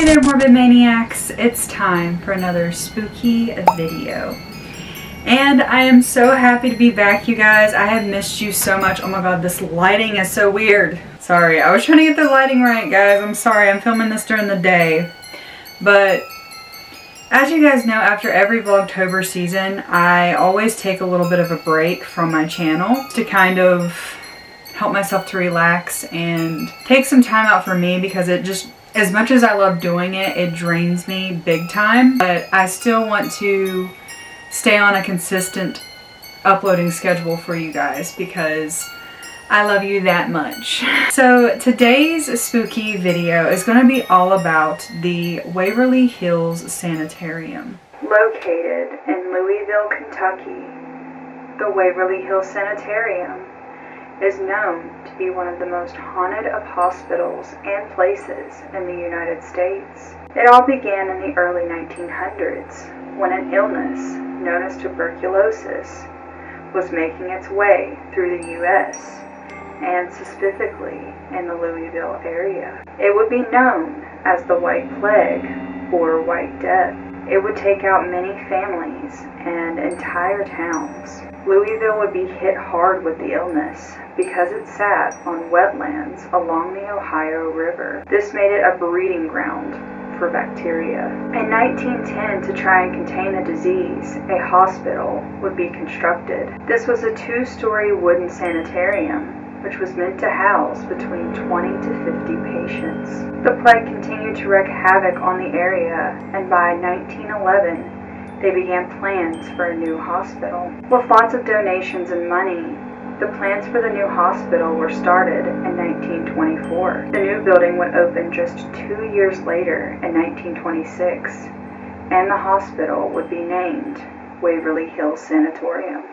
there, Morbid Maniacs. It's time for another spooky video. And I am so happy to be back, you guys. I have missed you so much. Oh my god, this lighting is so weird. Sorry, I was trying to get the lighting right, guys. I'm sorry, I'm filming this during the day. But as you guys know, after every Vlogtober season, I always take a little bit of a break from my channel to kind of help myself to relax and take some time out for me, because it just, as much as I love doing it, it drains me big time. But I still want to stay on a consistent uploading schedule for you guys because I love you that much. So today's spooky video is going to be all about the Waverly Hills Sanatorium. Located in Louisville, Kentucky, the Waverly Hills Sanatorium is known to be one of the most haunted of hospitals and places in the United States. It all began in the early 1900s when an illness known as tuberculosis was making its way through the U.S. and specifically in the Louisville area. It would be known as the White Plague or White Death. It would take out many families and entire towns. Louisville would be hit hard with the illness because it sat on wetlands along the Ohio River. This made it a breeding ground for bacteria. In 1910, to try and contain the disease, a hospital would be constructed. This was a 2-story wooden sanitarium, which was meant to house between 20 to 50 patients. The plague continued to wreak havoc on the area, and by 1911, they began plans for a new hospital. With lots of donations and money, the plans for the new hospital were started in 1924. The new building would open just 2 years later in 1926, and the hospital would be named Waverly Hills Sanatorium.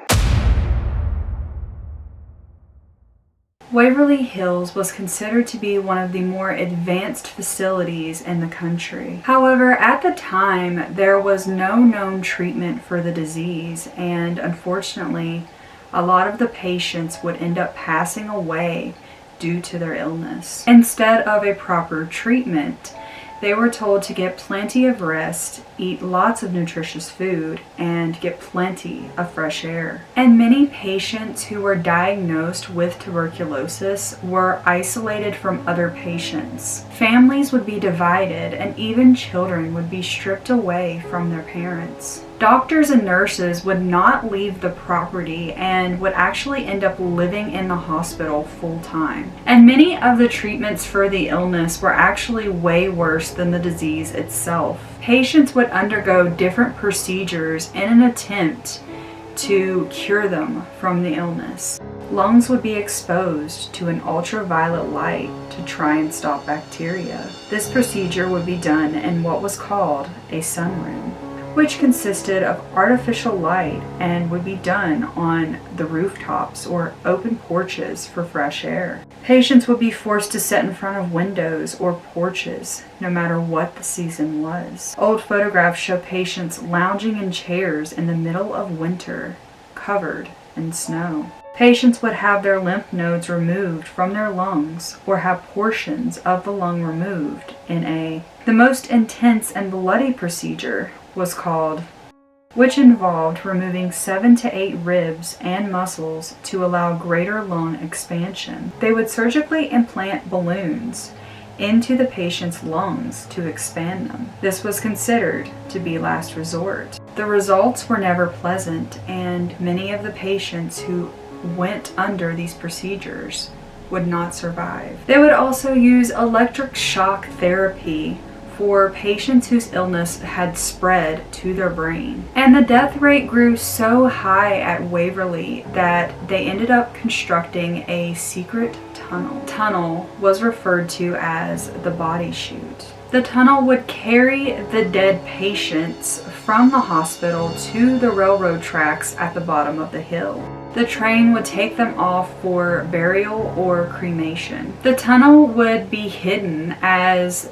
Waverly Hills was considered to be one of the more advanced facilities in the country. However, at the time, there was no known treatment for the disease, and unfortunately, a lot of the patients would end up passing away due to their illness. Instead of a proper treatment, they were told to get plenty of rest, eat lots of nutritious food, and get plenty of fresh air. And many patients who were diagnosed with tuberculosis were isolated from other patients. Families would be divided, and even children would be stripped away from their parents. Doctors and nurses would not leave the property and would actually end up living in the hospital full time. And many of the treatments for the illness were actually way worse than the disease itself. Patients would undergo different procedures in an attempt to cure them from the illness. Lungs would be exposed to an ultraviolet light to try and stop bacteria. This procedure would be done in what was called a sunroom, which consisted of artificial light and would be done on the rooftops or open porches for fresh air. Patients would be forced to sit in front of windows or porches, no matter what the season was. Old photographs show patients lounging in chairs in the middle of winter, covered in snow. Patients would have their lymph nodes removed from their lungs or have portions of the lung removed in the most intense and bloody procedure was called, which involved removing 7 to 8 ribs and muscles to allow greater lung expansion. They would surgically implant balloons into the patient's lungs to expand them. This was considered to be last resort. The results were never pleasant, and many of the patients who went under these procedures would not survive. They would also use electric shock therapy for patients whose illness had spread to their brain. And the death rate grew so high at Waverly that they ended up constructing a secret tunnel. The tunnel was referred to as the body chute. The tunnel would carry the dead patients from the hospital to the railroad tracks at the bottom of the hill. The train would take them off for burial or cremation. The tunnel would be hidden as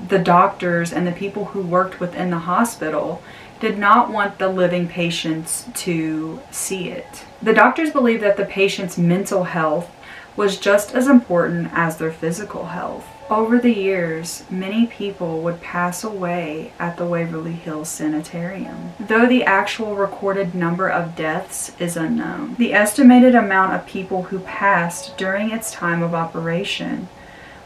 the doctors and the people who worked within the hospital did not want the living patients to see it. The doctors believed that the patient's mental health was just as important as their physical health. Over the years, many people would pass away at the Waverly Hills Sanatorium, though the actual recorded number of deaths is unknown. The estimated amount of people who passed during its time of operation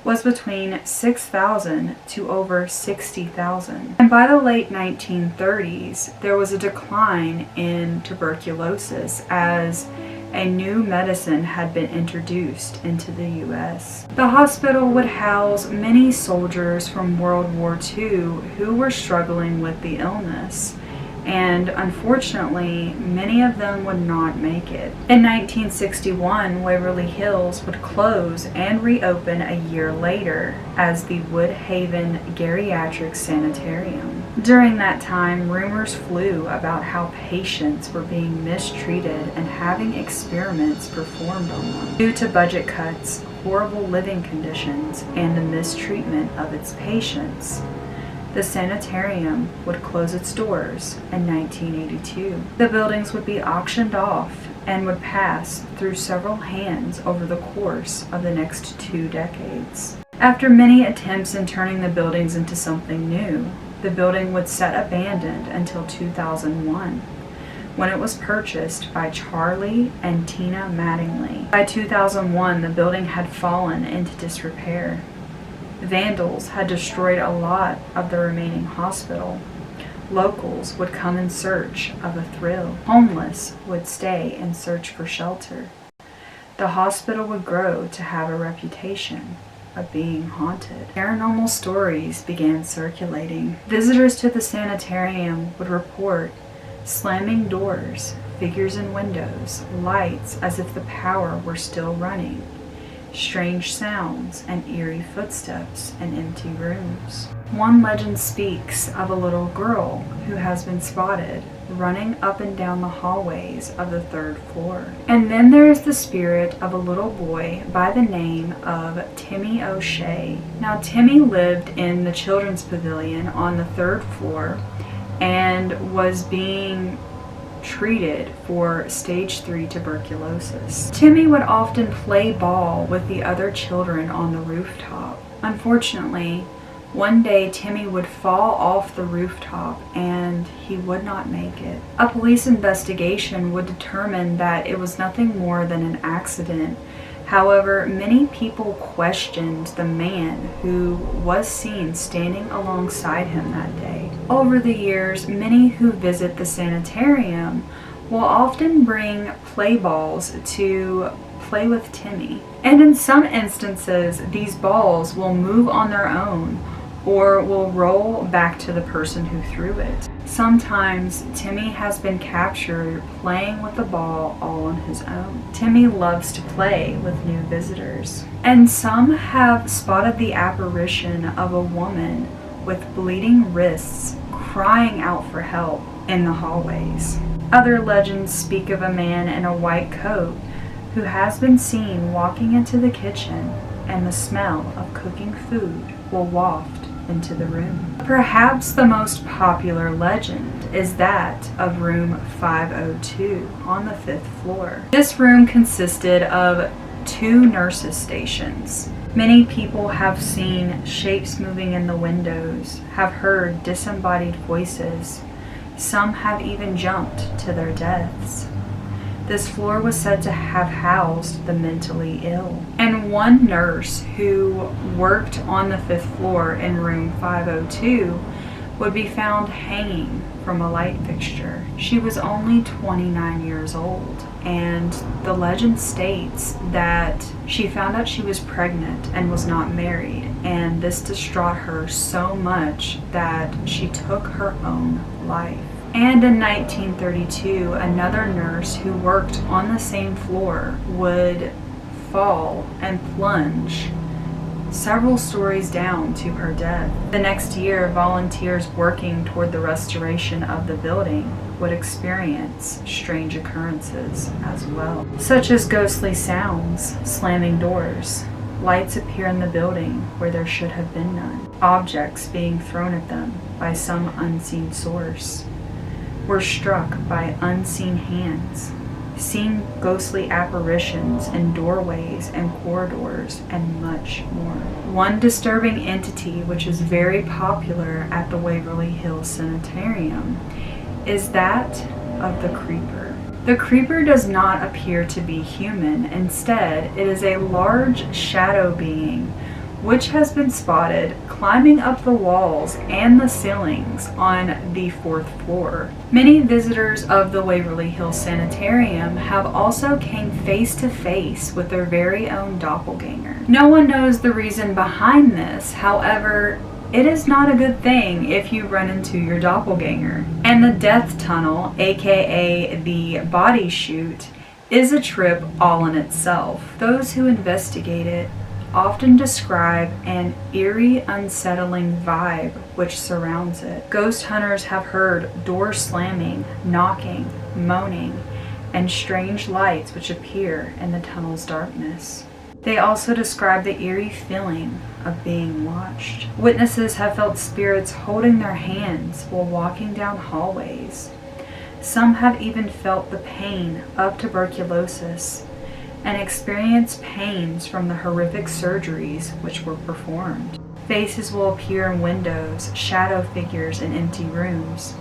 was between 6,000 to over 60,000. And by the late 1930s, there was a decline in tuberculosis as a new medicine had been introduced into the U.S. The hospital would house many soldiers from World War II who were struggling with the illness, and unfortunately, many of them would not make it. In 1961, Waverly Hills would close and reopen a year later as the Woodhaven Geriatric Sanatorium. During that time, rumors flew about how patients were being mistreated and having experiments performed on them. Due to budget cuts, horrible living conditions, and the mistreatment of its patients, the sanitarium would close its doors in 1982. The buildings would be auctioned off and would pass through several hands over the course of the next 2 decades. After many attempts in turning the buildings into something new, the building would sit abandoned until 2001, when it was purchased by Charlie and Tina Mattingly. By 2001, the building had fallen into disrepair. Vandals had destroyed a lot of the remaining hospital. Locals would come in search of a thrill. Homeless would stay and search for shelter. The hospital would grow to have a reputation of being haunted. Paranormal stories began circulating. Visitors to the sanitarium would report slamming doors, figures in windows, lights as if the power were still running, strange sounds and eerie footsteps in empty rooms. One legend speaks of a little girl who has been spotted running up and down the hallways of the 3rd floor. And then there is the spirit of a little boy by the name of Timmy O'Shea. Now, Timmy lived in the children's pavilion on the 3rd floor and was being treated for stage 3 tuberculosis. Timmy would often play ball with the other children on the rooftop. Unfortunately, one day Timmy would fall off the rooftop and he would not make it. A police investigation would determine that it was nothing more than an accident. However, many people questioned the man who was seen standing alongside him that day. Over the years, many who visit the sanitarium will often bring play balls to play with Timmy. And in some instances, these balls will move on their own or will roll back to the person who threw it. Sometimes Timmy has been captured playing with the ball all on his own. Timmy loves to play with new visitors. And some have spotted the apparition of a woman with bleeding wrists crying out for help in the hallways. Other legends speak of a man in a white coat who has been seen walking into the kitchen, and the smell of cooking food will waft into the room. Perhaps the most popular legend is that of room 502 on the 5th floor. This room consisted of 2 nurses' stations. Many people have seen shapes moving in the windows, have heard disembodied voices. Some have even jumped to their deaths. This floor was said to have housed the mentally ill. And one nurse who worked on the 5th floor in room 502 would be found hanging from a light fixture. She was only 29 years old, and the legend states that she found out she was pregnant and was not married, and this distraught her so much that she took her own life. And in 1932, another nurse who worked on the same floor would fall and plunge several stories down to her death. The next year, volunteers working toward the restoration of the building would experience strange occurrences as well, such as ghostly sounds, slamming doors, lights appear in the building where there should have been none, objects being thrown at them by some unseen source, were struck by unseen hands, seeing ghostly apparitions in doorways and corridors, and much more. One disturbing entity which is very popular at the Waverly Hills Sanatorium is that of the creeper. The creeper does not appear to be human. Instead, it is a large shadow being which has been spotted climbing up the walls and the ceilings on the 4th floor. Many visitors of the Waverly Hills Sanatorium have also came face to face with their very own doppelganger. No one knows the reason behind this. However, it is not a good thing if you run into your doppelganger. And the death tunnel, aka the body chute, is a trip all in itself. Those who investigate it often describe an eerie, unsettling vibe which surrounds it. Ghost hunters have heard doors slamming, knocking, moaning, and strange lights which appear in the tunnel's darkness. They also describe the eerie feeling of being watched. Witnesses have felt spirits holding their hands while walking down hallways. Some have even felt the pain of tuberculosis and experienced pains from the horrific surgeries which were performed. Faces will appear in windows, shadow figures in empty rooms.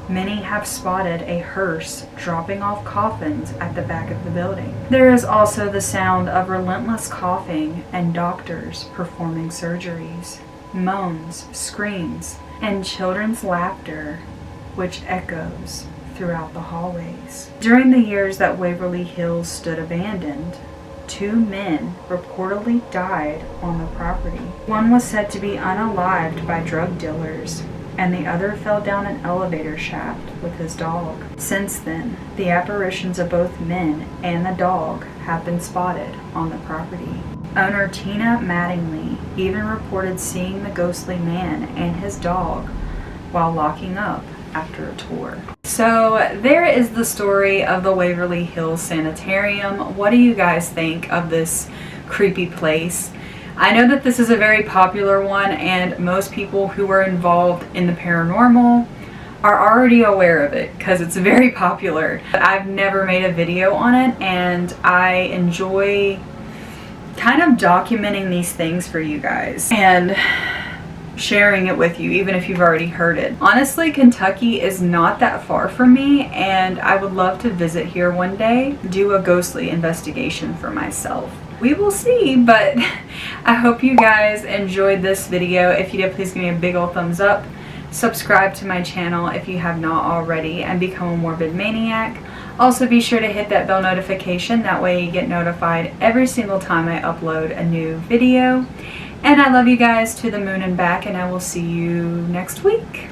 Many have spotted a hearse dropping off coffins at the back of the building. There is also the sound of relentless coughing and doctors performing surgeries, moans, screams, and children's laughter which echoes throughout the hallways. During the years that Waverly Hills stood abandoned, 2 men reportedly died on the property. One was said to be unalived by drug dealers, and the other fell down an elevator shaft with his dog. Since then, the apparitions of both men and the dog have been spotted on the property. Owner Tina Mattingly even reported seeing the ghostly man and his dog while locking up after a tour. So there is the story of the Waverly Hills Sanatorium. What do you guys think of this creepy place? I know that this is a very popular one, and most people who are involved in the paranormal are already aware of it because it's very popular. I've never made a video on it, and I enjoy kind of documenting these things for you guys and sharing it with you, even if you've already heard it. Honestly, Kentucky is not that far from me, and I would love to visit here one day, do a ghostly investigation for myself. We will see, but I hope you guys enjoyed this video. If you did, please give me a big old thumbs up. Subscribe to my channel if you have not already, and become a morbid maniac. Also, be sure to hit that bell notification. That way you get notified every single time I upload a new video. And I love you guys to the moon and back, and I will see you next week.